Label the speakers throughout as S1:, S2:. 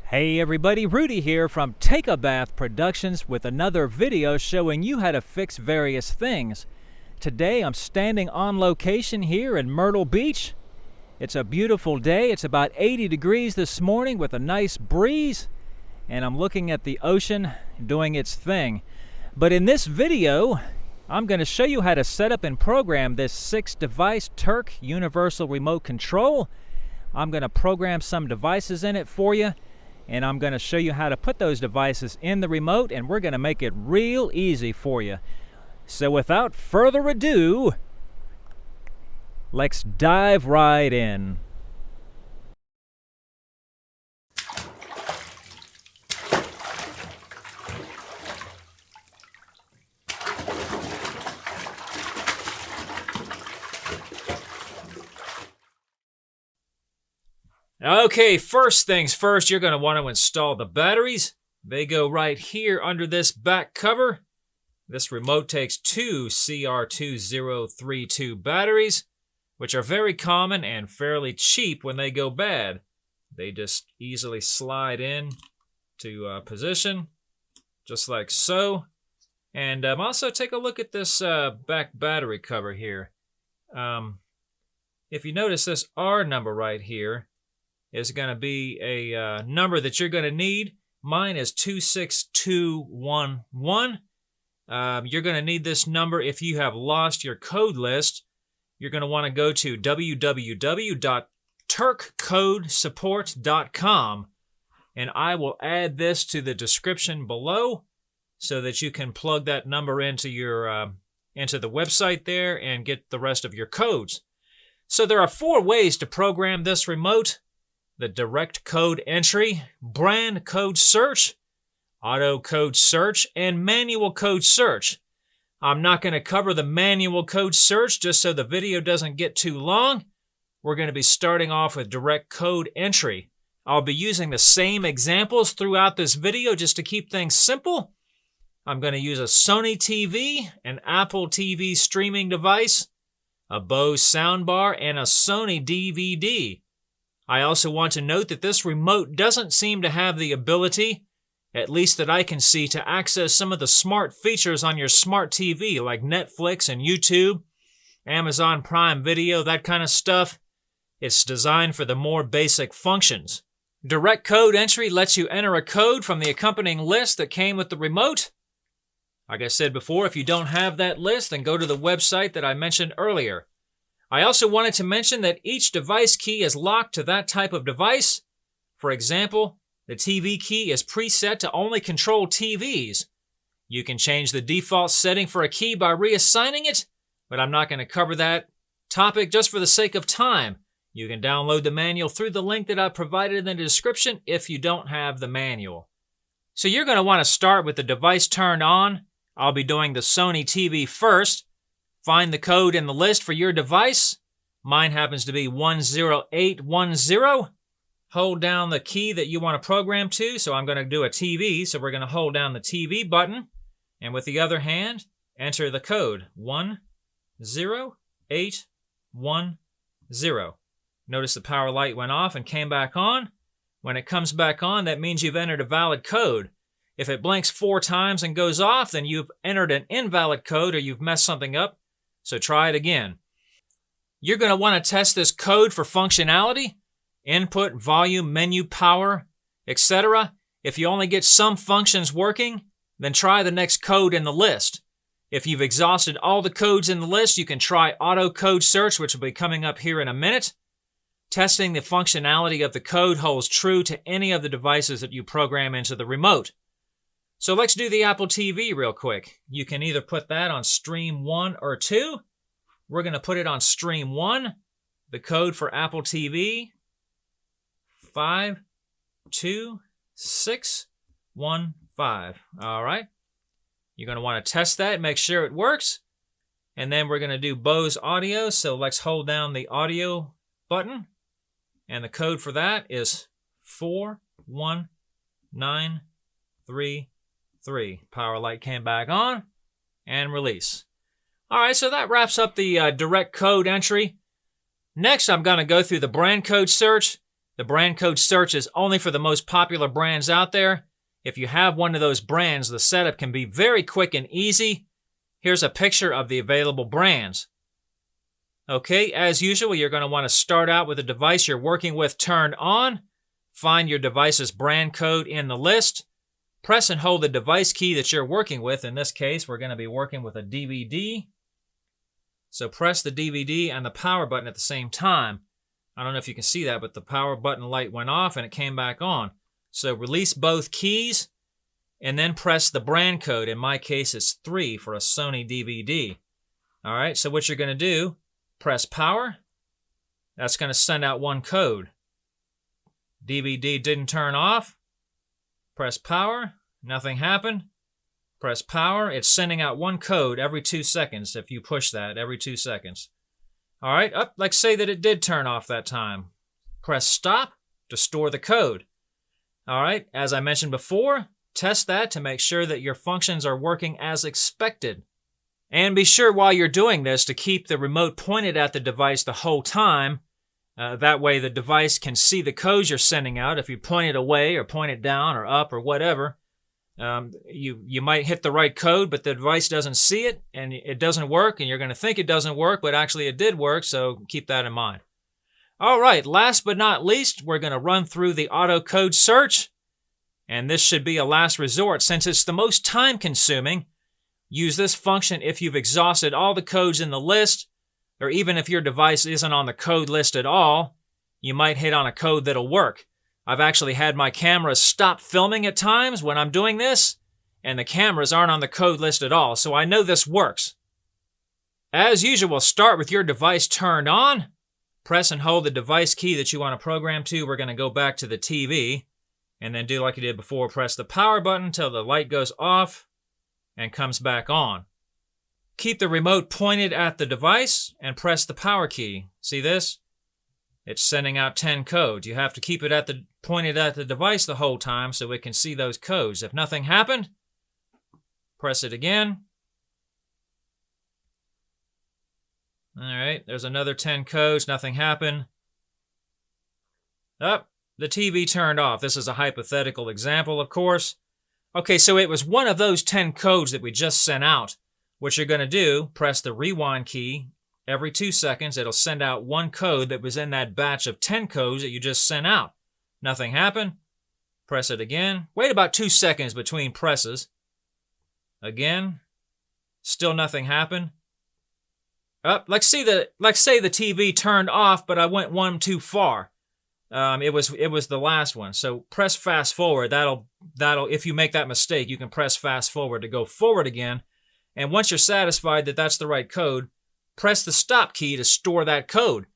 S1: Hey everybody, Rudy here from Take a Bath Productions with another video showing you how to fix various things. Today I'm standing on location here in Myrtle Beach. It's a beautiful day. It's about 80 degrees this morning with a nice breeze, and I'm looking at the ocean doing its thing. But in this video, I'm going to show you how to set up and program this 6-device Terk universal remote control. I'm going to program some devices in it for you, and I'm going to show you how to put those devices in the remote, and we're going to make it real easy for you. So without further ado, let's dive right in. Okay, first things first, you're going to want to install the batteries. They go right here under this back cover. This remote takes two CR2032 batteries, which are very common and fairly cheap when they go bad. They just easily slide in to position, just like so. And also take a look at this back battery cover here. If you notice this R number right here, is going to be a number that you're going to need. Mine is 26211. You're going to need this number if you have lost your code list. You're going to want to go to www.terkcodesupport.com, and I will add this to the description below so that you can plug that number into your into the website there and get the rest of your codes. So there are 4 ways to program this remote: the direct code entry, brand code search, auto code search, and manual code search. I'm not going to cover the manual code search just so the video doesn't get too long. We're going to be starting off with direct code entry. I'll be using the same examples throughout this video just to keep things simple. I'm going to use a Sony TV, an Apple TV streaming device, a Bose soundbar, and a Sony DVD. I also want to note that this remote doesn't seem to have the ability, at least that I can see, to access some of the smart features on your smart TV like Netflix and YouTube, Amazon Prime Video, that kind of stuff. It's designed for the more basic functions. Direct code entry lets you enter a code from the accompanying list that came with the remote. Like I said before, if you don't have that list, then go to the website that I mentioned earlier. I also wanted to mention that each device key is locked to that type of device. For example, the TV key is preset to only control TVs. You can change the default setting for a key by reassigning it, but I'm not going to cover that topic just for the sake of time. You can download the manual through the link that I provided in the description if you don't have the manual. So you're going to want to start with the device turned on. I'll be doing the Sony TV first. Find the code in the list for your device. Mine happens to be 10810. Hold down the key that you want to program to. So I'm going to do a TV. So we're going to hold down the TV button. And with the other hand, enter the code 10810. Notice the power light went off and came back on. When it comes back on, that means you've entered a valid code. If it blinks 4 times and goes off, then you've entered an invalid code or you've messed something up. So try it again. You're going to want to test this code for functionality, input, volume, menu, power, etc. If you only get some functions working, then try the next code in the list. If you've exhausted all the codes in the list, you can try auto code search, which will be coming up here in a minute. Testing the functionality of the code holds true to any of the devices that you program into the remote. So let's do the Apple TV real quick. You can either put that on stream 1 or 2. We're going to put it on stream 1. The code for Apple TV, 52615. All right. You're going to want to test that, make sure it works. And then we're going to do Bose audio. So let's hold down the audio button. And the code for that is 41933. Power light came back on, and release. All right, so that wraps up the direct code entry. Next, I'm going to go through the brand code search. The brand code search is only for the most popular brands out there. If you have one of those brands, the setup can be very quick and easy. Here's a picture of the available brands. Okay, as usual, you're going to want to start out with the device you're working with turned on. Find your device's brand code in the list. Press and hold the device key that you're working with. In this case, we're going to be working with a DVD. So press the DVD and the power button at the same time. I don't know if you can see that, but the power button light went off and it came back on. So release both keys and then press the brand code. In my case, it's 3 for a Sony DVD. All right, so what you're going to do, press power. That's going to send out one code. DVD didn't turn off. Press power. Nothing happened. Press power. It's sending out one code every 2 seconds if you push that every 2 seconds. All right, let's say that it did turn off that time. Press stop to store the code. All right, as I mentioned before, test that to make sure that your functions are working as expected. And be sure while you're doing this to keep the remote pointed at the device the whole time. That way the device can see the codes you're sending out. If you point it away or point it down or up or whatever, you might hit the right code, but the device doesn't see it and it doesn't work, and you're going to think it doesn't work, but actually it did work, so keep that in mind. All right, last but not least, we're going to run through the auto code search, and this should be a last resort since it's the most time-consuming. Use this function if you've exhausted all the codes in the list, or even if your device isn't on the code list at all, you might hit on a code that'll work. I've actually had my cameras stop filming at times when I'm doing this, and the cameras aren't on the code list at all, so I know this works. As usual, start with your device turned on. Press and hold the device key that you want to program to. We're going to go back to the TV, and then do like you did before. Press the power button until the light goes off and comes back on. Keep the remote pointed at the device and press the power key. See this? It's sending out 10 codes. You have to keep it pointed at the device the whole time so it can see those codes. If nothing happened, press it again. All right, there's another 10 codes. Nothing happened. The TV turned off. This is a hypothetical example, of course. Okay, so it was one of those 10 codes that we just sent out. What you're going to do, press the rewind key. Every 2 seconds, it'll send out one code that was in that batch of 10 codes that you just sent out. Nothing happened. Press it again. Wait about 2 seconds between presses. Again. Still nothing happened. Let's say the TV turned off, but I went one too far. It was the last one. So press fast forward. That'll if you make that mistake, you can press fast forward to go forward again. And once you're satisfied that that's the right code, press the stop key to store that code.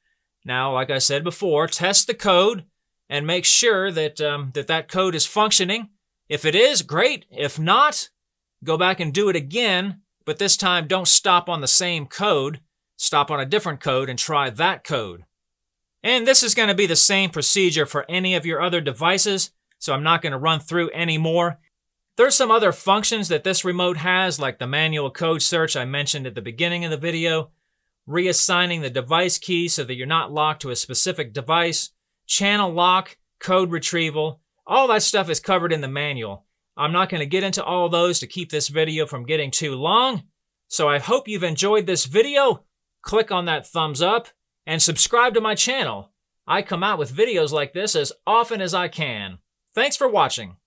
S1: Now, like I said before, test the code and make sure that that code is functioning. If it is, great. If not, go back and do it again, but this time don't stop on the same code. Stop on a different code and try that code. And this is going to be the same procedure for any of your other devices, so I'm not going to run through any more. There's some other functions that this remote has, like the manual code search I mentioned at the beginning of the video, reassigning the device key so that you're not locked to a specific device, channel lock, code retrieval. All that stuff is covered in the manual. I'm not going to get into all those to keep this video from getting too long, so I hope you've enjoyed this video. Click on that thumbs up and subscribe to my channel. I come out with videos like this as often as I can. Thanks for watching.